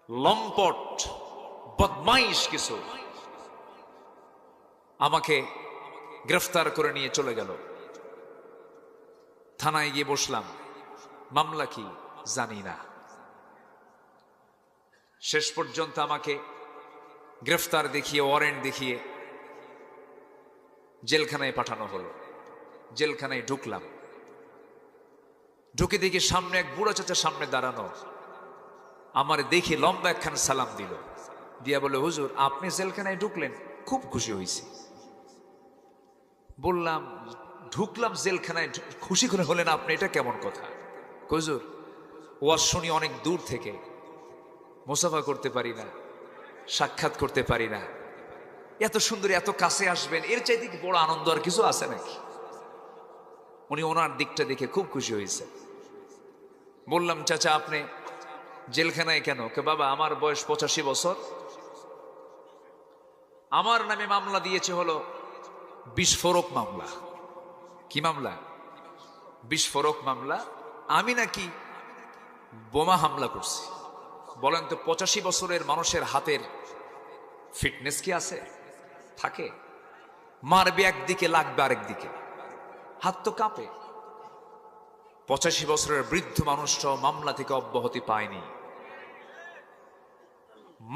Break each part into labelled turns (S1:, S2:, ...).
S1: লম্পট বদমাইশ কিছু আমাকে গ্রেফতার করে নিয়ে চলে গেল। থানায় গিয়ে বসলাম, মামলা কি জানি না। শেষ পর্যন্ত আমাকে গ্রেফতার দেখিয়ে, ওয়ারেন্ট দেখিয়ে জেলখানায় পাঠানো হলো। জেলখানায় ঢুকলাম, ঢুকে দেখি সামনে এক বুড়া চাচা সামনে দাঁড়ানো। আমার দেখে লম্বা একখান সালাম দিল, দিয়া বলে, হুজুর আপনি জেলখানায় ঢুকলেন, খুব খুশি হয়েছি। বললাম, ঢুকলাম জেলখানায়, খুশি করে হলেন আপনি, এটা কেমন কথা? হুজুর ওয়াজ শুনি অনেক দূর থেকে, মুসাফা করতে পারি না, সাক্ষাৎ করতে পারি না, এত সুন্দর এত কাছে আসবেন, এর চাইতে কি বড় আনন্দ আর কিছু আছে নাকি? উনি ওনার দিকটা দেখে খুব খুশি হয়েছে। বললাম, চাচা আপনি জেলখানায় কেন? কে বাবা, আমার বয়স 85 বছর, আমার নামে মামলা দিয়েছে হলো বিস্ফোরক মামলা। কি মামলা? বিস্ফোরক মামলা। আমি নাকি বোমা হামলা করছি। বলেন তো 85 বছরের মানুষের হাতের ফিটনেস কি আছে? থাকে? মারবে একদিকে, লাগবে আরেক দিকে, হাত তো কাঁপে। 85 বছরের বৃদ্ধ মানুষটাও মামলা থেকে অব্যাহতি পায়নি।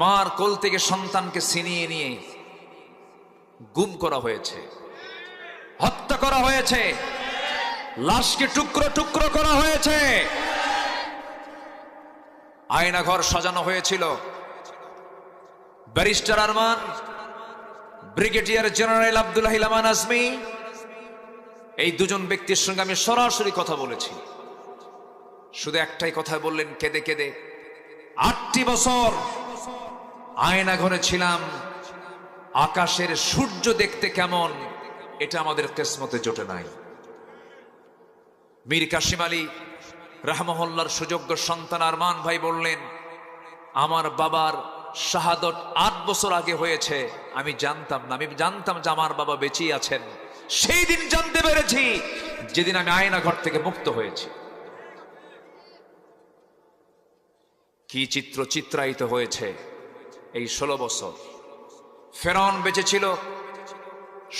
S1: মার কোল থেকে সন্তানকে ছিনিয়ে নিয়ে গুম করা হয়েছে, হত্যা করা হয়েছে, লাশকে টুকরো টুকরো করা হয়েছে, আয়নাঘর সাজানো হয়েছিল। Barrister Arman, brigadier general Abdul Ahilaman Azmi, এই দুজন ব্যক্তির সঙ্গে আমি সরাসরি কথা বলেছি। শুধু একটাই কথা বললেন কেঁদে কেঁদে, 8টি বছর আয়নাঘরে ছিলাম, আকাশের সূর্য দেখতে কেমন এটা আমাদের কিসমতে জোটে নাই। মীর কাসিম আলী রাহমাহুল্লাহর সুযোগ্য সন্তান আরমান ভাই বললেন, আমার বাবার শাহাদত 8 বছর আগে হয়েছে, আমি জানতাম না। আমি জানতাম যে আমার বাবা বেঁচে আছেন, সেই দিন জানতে পেরেছি যেদিন আমি আয়নাঘর থেকে মুক্ত হয়েছি। কি চিত্র চিত্রায়িত হয়েছে এই 16 বছর। ফেরাউন বেঁচে ছিল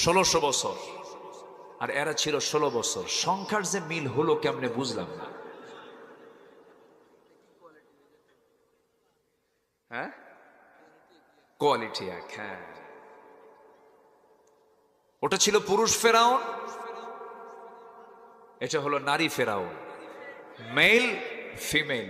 S1: 1600 বছর, আর এরা ছিল 16 বছর। সংখ্যার যে মিল হলো কেমনে বুঝলাম না। হ্যাঁ, কোয়ালিটি এক। হ্যাঁ, ওটা ছিল পুরুষ ফেরাউন, এটা হলো নারী ফেরাউন, মেল ফিমেল।